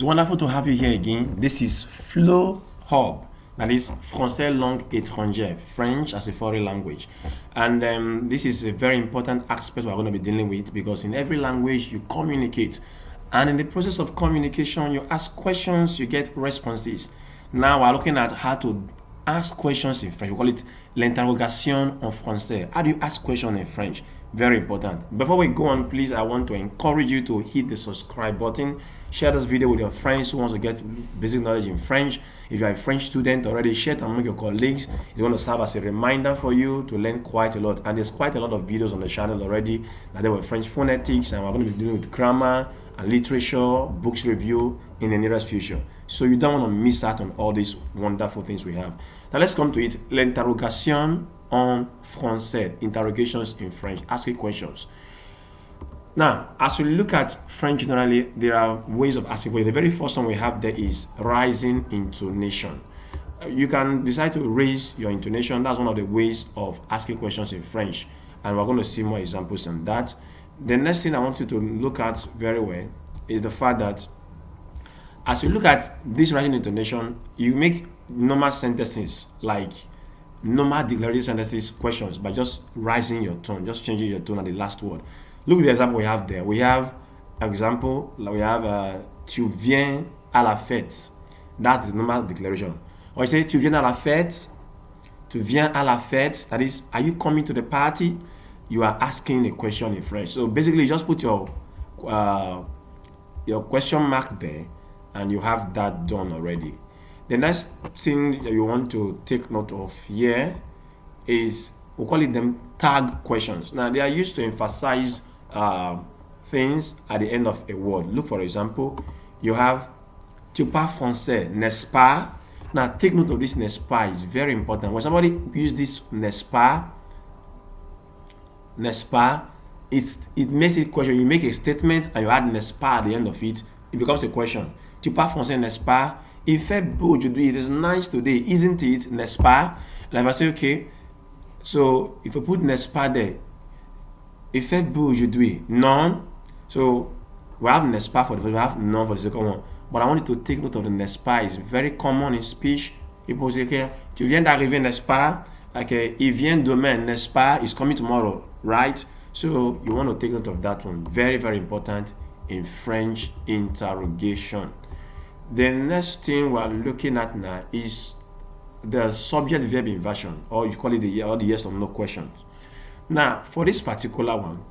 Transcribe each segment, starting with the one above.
It's wonderful to have you here again. This is Flow Hub, that is Français langue étrangère, French as a foreign language. And this is a very important aspect we're going to be dealing with because in every language you communicate. And in the process of communication, you ask questions, you get responses. Now we're looking at how to ask questions in French. We call it l'interrogation en français. How do you ask questions in French? Very important. Before we go on, please, I want to encourage you to hit the subscribe button. Share this video with your friends who want to get basic knowledge in French. If you're a French student already, share it among your colleagues. It's going to serve as a reminder for you to learn quite a lot. And there's quite a lot of videos on the channel already that there were French phonetics, and we're going to be dealing with grammar and literature, books review in the nearest future. So you don't want to miss out on all these wonderful things we have. Now let's come to it. L'interrogation en français, interrogations in French, asking questions. Now, as we look at French generally, there are ways of asking questions. The very first one we have there is rising intonation. You can decide to raise your intonation. That's one of the ways of asking questions in French. And we're going to see more examples on that. The next thing I want you to look at very well is the fact that as you look at this rising intonation, you make normal sentences like normal declarative sentences questions by just rising your tone, just changing your tone at the last word. Look at the example we have there. We have example, we have tu viens à la fête. That's the normal declaration. Or you say tu viens à la fête, tu viens à la fête. That is, are you coming to the party? You are asking a question in French. So basically, just put your question mark there, and you have that done already. The next thing you want to take note of here is, we call it them tag questions. Now, they are used to emphasize things at the end of a word. Look, for example, you have tu parles français, n'est-ce pas? Now, take note of this n'est-ce pas. It's very important. When somebody uses this n'est-ce pas, it makes it question. You make a statement and you add n'est-ce pas at the end of it. It becomes a question. Tu parles français, n'est-ce pas? Il fait beau aujourd'hui. It is nice today, isn't it? N'est-ce pas? Like I say, okay. So if you put n'est-ce pas there, il fait beau aujourd'hui. Non. So we have n'est-ce pas for the first, we have non for the second one. But I want you to take note of the n'est-ce pas. It's very common in speech. People say, okay, tu viens d'arriver, n'est-ce pas? Okay, il vient demain, n'est-ce pas? It's coming tomorrow, right? So you want to take note of that one. Very, very important in French interrogation. The next thing we're looking at now is the subject-verb inversion, or you call it the yes or no questions. Now, for this particular one,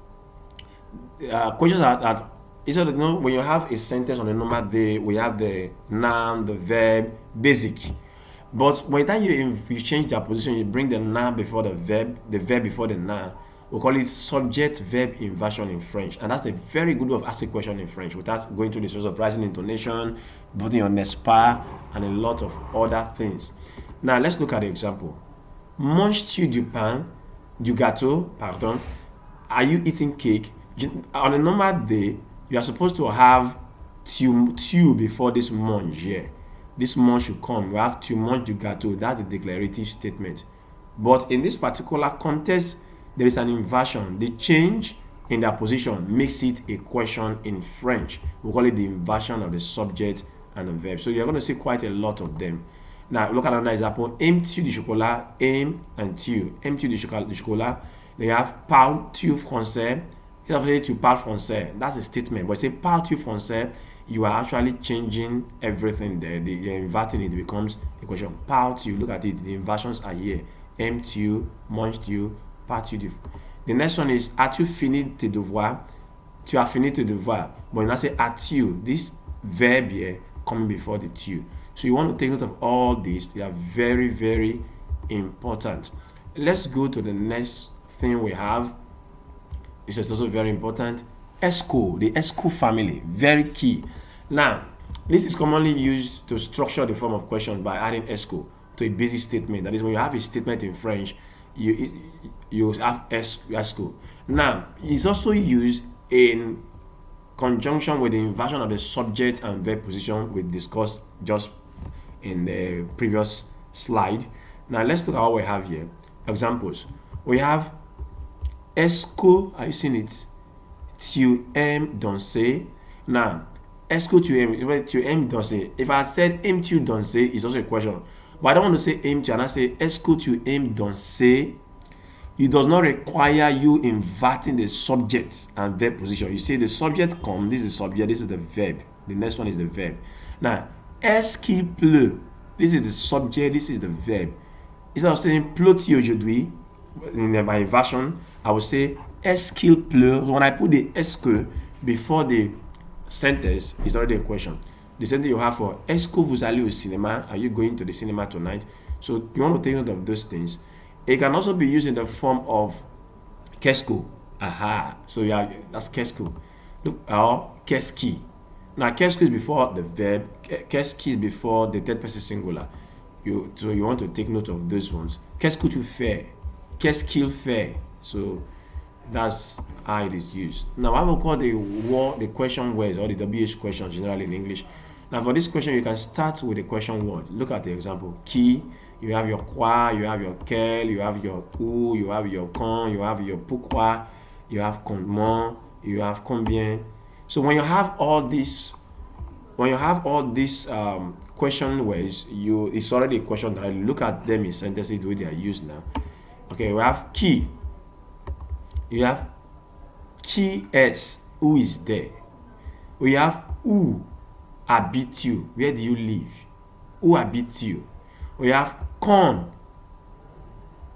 questions are that when you have a sentence on a normal day, we have the noun, the verb, basic. But by the time you change their position, you bring the noun before the verb before the noun. We call it subject-verb inversion in French, and that's a very good way of asking a question in French without going through the source of rising intonation, putting on n'est-ce pas, and a lot of other things. Now let's look at the example. Manges-tu du pain, du gâteau, pardon? Are you eating cake? On a normal day, you are supposed to have tu before this mange here. This mange should come. We have tu manges du gâteau. That's the declarative statement. But in this particular context, there is an inversion. The change in their position makes it a question in French. We call it the inversion of the subject and the verb. So you're going to see quite a lot of them. Now, look at another example. Aimes-tu du chocolat? Aime and tu. Aimes-tu du chocolat? They have parles-tu français? Tu parles français. That's a statement. But say parles-tu français, you are actually changing everything there. You're inverting it. It becomes a question. Parles-tu. Look at it. The inversions are here. Aimes-tu? Manges-tu? Parles-tu? The next one is as-tu fini tes devoirs? Tu as fini tes devoirs. But when I say as-tu, this verb here coming before the tu. So you want to take note of all these. They are very, very important. Let's go to the next thing we have. This is also very important. Est-ce, the est-ce family, very key. Now, this is commonly used to structure the form of question by adding est-ce to a basic statement. That is, when you have a statement in French, you have est-ce. Now, it's also used in conjunction with the inversion of the subject and verb position we discussed just in the previous slide. Now let's look at what we have here. Examples. We have est-ce que, are you seeing it? Tu aimes danser? Now, est-ce que tu aimes danser? If I said aimes-tu danser, it's also a question. But I don't want to say aimes-tu, and I say est-ce que tu aimes danser? It does not require you inverting the subject and verb position. You see the subject come, this is the subject, this is the verb. The next one is the verb. Now, est-ce qu'il pleut? This is the subject, this is the verb. Instead of saying pleut-il aujourd'hui, in my version, I will say est-ce qu'il pleut? So when I put the est-ce que before the sentence, it's already a question. The sentence you have for est-ce que vous allez au cinéma? Are you going to the cinema tonight? So you want to take note of those things. It can also be used in the form of qu'est-ce que. Aha. So yeah, that's qu'est-ce que. Look, or qu'est-ce qui. Now qu'est-ce que is before the verb. Qu'est-ce qui is before the third person singular. So you want to take note of those ones. Qu'est-ce que tu fais? Qu'est-ce qu'il fait? So that's how it is used. Now I will call the question words or the WH questions generally in English. Now for this question, you can start with the question word. Look at the example. Qui, you have your quoi, you have your quel, you have your où, you have your quand, you have your pourquoi, you have comment, you have combien. So when you have all these question words, it's already a question that I look at them in sentences the way they are used now. Okay, we have qui. You have qui est, who is there. We have où habites-tu, where do you live? Où habites-tu? We have quand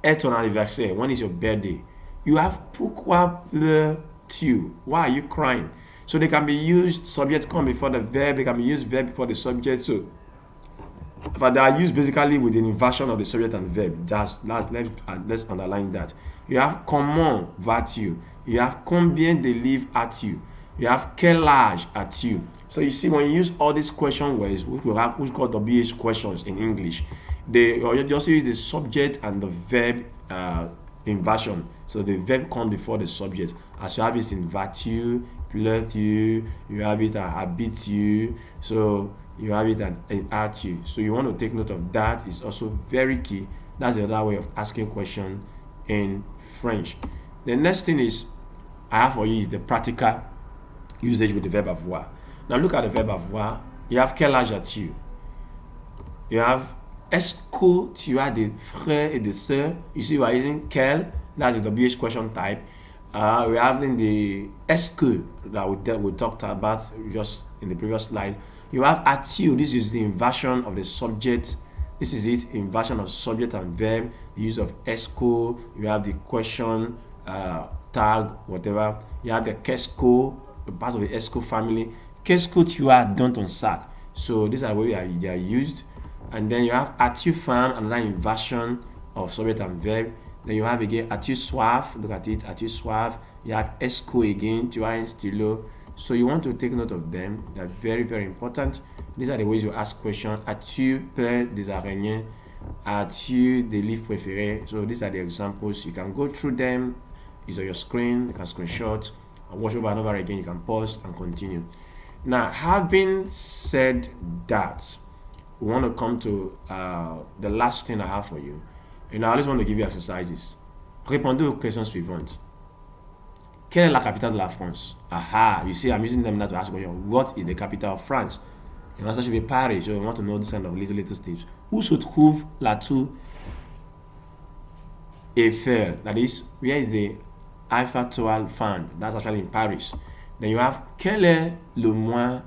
est ton anniversaire, when is your birthday? You have pourquoi pleures-tu, why are you crying? So they can be used subject come before the verb, they can be used verb before the subject. So but they are used basically with the inversion of the subject and verb. Let's underline that. You have comment vas-tu, you have combien de livres as-tu, you have quel âge as-tu. So you see, when you use all these question words, which call WH questions in English, you also use the subject and the verb inversion. So the verb comes before the subject. As you have it in vas-tu, pleures-tu, you have it at habites-tu, so you have it in as-tu. So you want to take note of that. It's also very key. That's the other way of asking question in French. The next thing is I have for you is the practical usage with the verb avoir. Now look at the verb avoir. You have quel âge as-tu? You have est-ce que tu as des frères et des sœurs? You see, we are using quel. That's the WH question type. We have in the est-ce que that we talked about just in the previous slide. You have as-tu. This is the inversion of the subject. This is it, inversion of subject and verb. The use of est-ce que. You have the question tag, whatever. You have the qu'est-ce que, part of the est-ce que family. Qu'est-ce que tu as dans ton sac? So these are the way they are used. And then you have as-tu faim, another inversion of subject and verb. Then you have again as-tu soif, look at it, as-tu soif. You have est-ce que again, tu as un stylo. So you want to take note of them. They're very, very important. These are the ways you ask questions. As-tu peur des araignées? As-tu des livres préférés? So these are the examples. You can go through them. It's on your screen. You can screenshot and watch over and over again. You can pause and continue. Now, having said that, we want to come to the last thing I have for you. And I always want to give you exercises. Répondez aux questions suivantes. Quelle est la capitale de la France? Aha, you see, I'm using them now to ask you, what is the capital of France? Your answer should be Paris. So you want to know this kind of little tips. Où se trouve la tour Eiffel? That is, where is the Eiffel Tower found? That's actually in Paris. Then you have, quel est le mois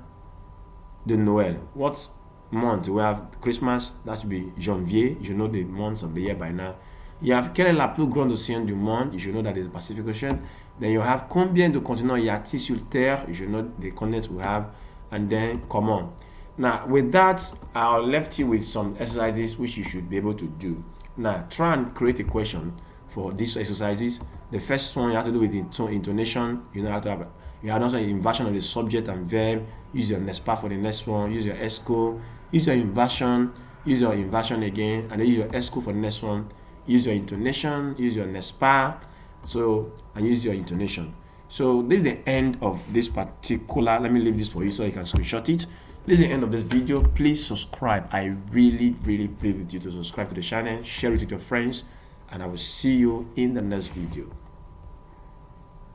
de Noël? What month? We have Christmas, that should be janvier. You should know the months of the year by now. You have, quel est la plus grande océan du monde? You should know that is the Pacific Ocean. Then you have, combien de continents y a-t-il sur Terre? You should know the continents we have. And then, comment? Now, with that, I'll left you with some exercises which you should be able to do. Now, try and create a question for these exercises. The first one you have to do with intonation. You know how to have. You have also an inversion of the subject and verb. Use your n'est-ce pas for the next one. Use your est-ce que. Use your inversion. Use your inversion again, and then use your est-ce que for the next one. Use your intonation. Use your n'est-ce pas. So, and use your intonation. So this is the end of this particular. Let me leave this for you so you can screenshot it. This is the end of this video. Please subscribe. I really plead with you to subscribe to the channel, share it with your friends, and I will see you in the next video.